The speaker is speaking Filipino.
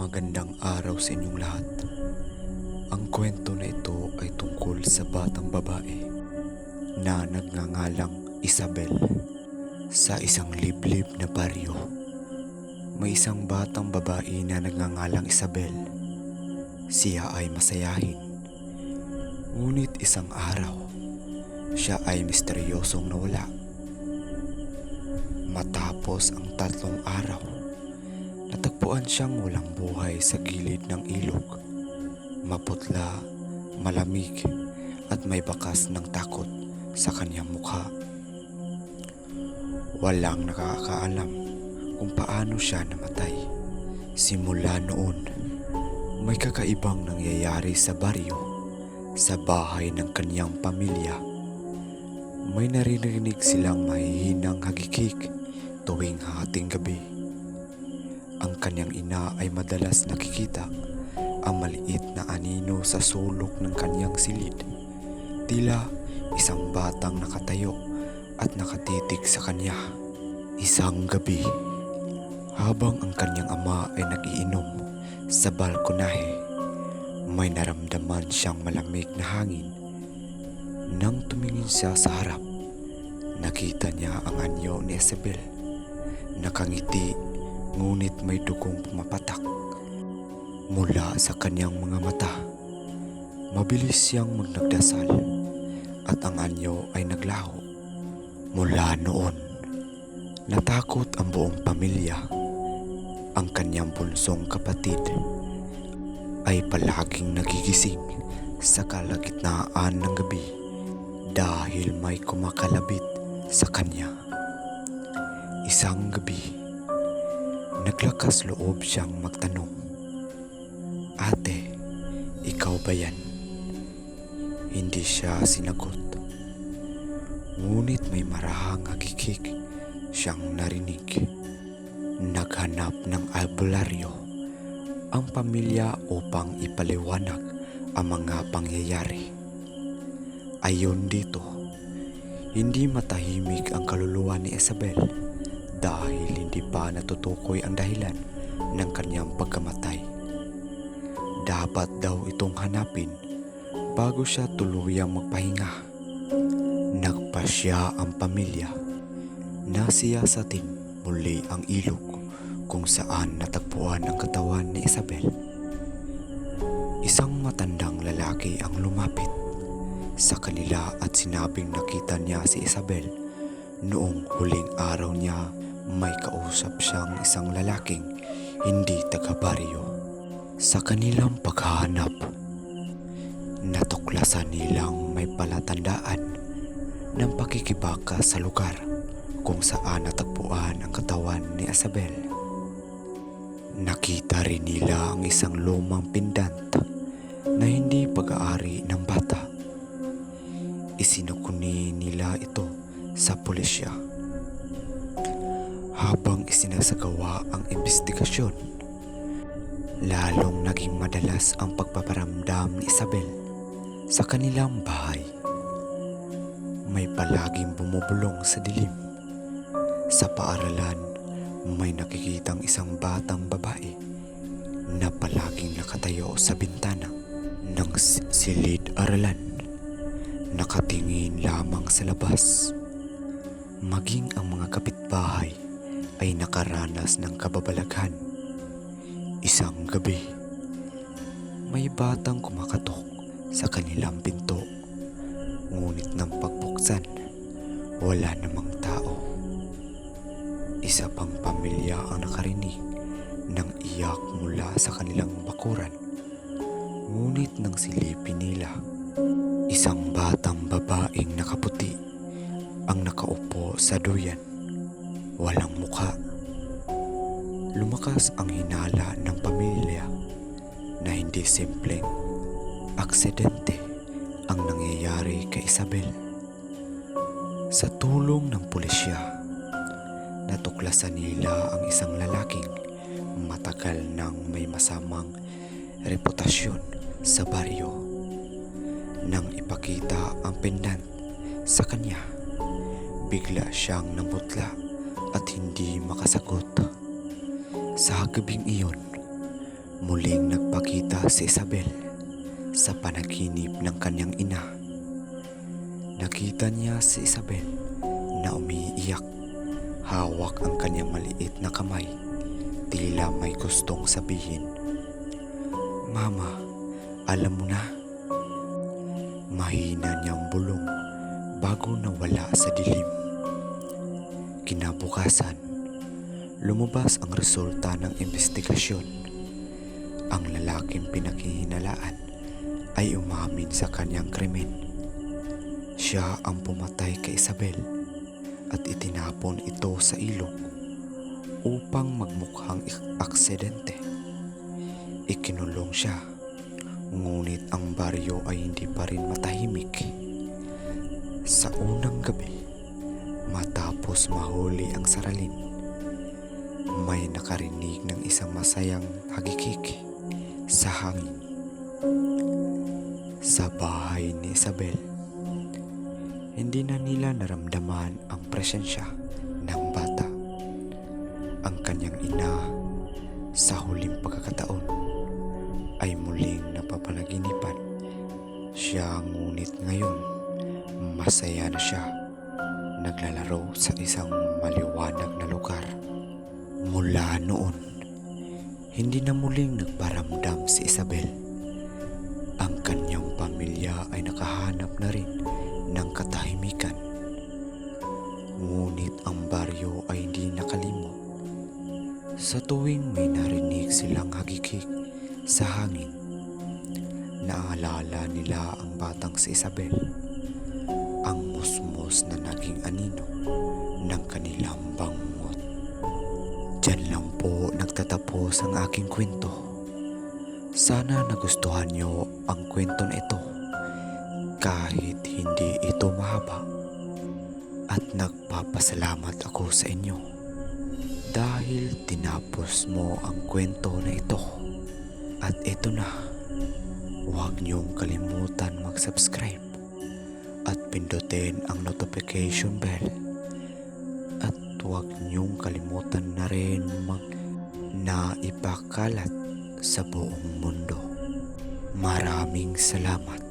Magandang araw sa inyong lahat. Ang kwento na ito ay tungkol sa batang babae na nagngangalang Isabel. Sa isang liblib na baryo, may isang batang babae na nagngangalang Isabel. Siya ay masayahin. Ngunit isang araw, siya ay misteryosong nawala. Matapos ang 3 araw, natagpuan siyang walang buhay sa gilid ng ilog. Maputla, malamig at may bakas ng takot sa kanyang mukha. Walang nakakaalam kung paano siya namatay. Simula noon, may kakaibang nangyayari sa baryo, sa bahay ng kanyang pamilya. May naririnig silang mahihinang hagikik tuwing hating gabi. Ang kanyang ina ay madalas nakikita ang maliit na anino sa sulok ng kanyang silid. Tila isang batang nakatayo at nakatitig sa kanya. Isang gabi, habang ang kanyang ama ay nag-iinom sa balkonahe, may naramdaman siyang malamig na hangin. Nang tumingin siya sa harap, nakita niya ang anyo ni Isabel. Nakangiti, ngunit may dugong pumapatak mula sa kanyang mga mata. Mabilis siyang magnagdasal at ang anyo ay naglaho. Mula noon, natakot ang buong pamilya. Ang kanyang bunsong kapatid ay palaging nagigising sa kalagitnaan ng gabi dahil may kumakalabit sa kanya. Isang gabi, naglakas loob siyang magtanong, "Ate, ikaw ba yan?" Hindi siya sinagot. Ngunit may marahang hagikik siyang narinig. Naghanap ng albularyo ang pamilya upang ipaliwanag ang mga pangyayari. Ayon dito, hindi matahimik ang kaluluwa ni Isabel dahil hindi pa natutukoy ang dahilan ng kanyang pagkamatay. Dapat daw itong hanapin bago siya tuluyang magpahinga. Nagpasya ang pamilya na siyasatin muli ang ilog kung saan natagpuan ang katawan ni Isabel. Isang matandang lalaki ang lumapit sa kanila at sinabing nakita niya si Isabel noong huling araw niya. May kausap siyang isang lalaking hindi taga-baryo. Sa kanilang paghahanap, natuklasan nilang may palatandaan ng pakikibaka sa lugar kung saan natagpuan ang katawan ni Isabel. Nakita rin nila ang isang lumang pendant na hindi pag-aari ng bata. Isinukuni nila ito sa pulisya. Habang isinasagawa ang investigasyon, lalong naging madalas ang pagpaparamdam ni Isabel sa kanilang bahay. May palaging bumubulong sa dilim. Sa paaralan, may nakikitang isang batang babae na palaging nakatayo sa bintana ng silid-aralan, nakatingin lamang sa labas. Maging ang mga kapitbahay ay nakaranas ng kababalaghan. Isang gabi, may batang kumakatok sa kanilang pinto, ngunit nang pagbuksan, wala namang tao. Isa pang pamilya ang nakarinig ng iyak mula sa kanilang bakuran, ngunit nang silipin nila, isang batang babaeng nakaputi ang nakaupo sa duyan. Walang mukha. Lumakas ang hinala ng pamilya na hindi simpleng aksidente ang nangyayari kay Isabel. Sa tulong ng pulisya, natuklasan nila ang isang lalaking matagal nang may masamang reputasyon sa baryo. Nang ipakita ang pendant sa kanya, bigla siyang namutla at hindi makasagot. Sa gabing iyon, Muling nagpakita si Isabel sa panaginip ng kanyang ina. Nakita niya si Isabel na umiiyak. Hawak ang kanyang maliit na kamay. Tila may gustong sabihin. "Mama, alam mo na." Mahina niyang bulong bago nawala sa dilim. Kinabukasan, lumabas ang resulta ng investigasyon. Ang lalaking pinaghihinalaan ay umamin sa kanyang krimen. Siya ang pumatay kay Isabel at itinapon ito sa ilog upang magmukhang aksidente. Ikinulong siya, ngunit ang baryo ay hindi pa rin matahimik. Sa unang gabi, matapos mahuli ang saralin, may nakarinig ng isang masayang hagikik sa hangin. Sa bahay ni Isabel, hindi na nila naramdaman ang presensya ng bata. Ang kanyang ina sa huling pagkakataon ay muling napapanaginipan siya, ngunit ngayon masaya na siya, naglalaro sa isang maliwanag na lugar. Mula noon, hindi na muling nagparamdam si Isabel. Ang kanyang pamilya ay nakahanap na rin ng katahimikan. Ngunit ang baryo ay hindi nakalimot. Sa tuwing may narinig silang hagikik sa hangin, naalala nila ang batang si Isabel, ang musmos na naging anino ng kanilang bangungot. Diyan lang po nagtatapos ang aking kwento. Sana nagustuhan nyo ang kwento na ito kahit hindi ito mahaba. At nagpapasalamat ako sa inyo dahil tinapos mo ang kwento na ito. At ito na, huwag niyong kalimutan mag-subscribe at pindutin ang notification bell. At huwag niyong kalimutan na rin na ipakalat sa buong mundo. Maraming salamat.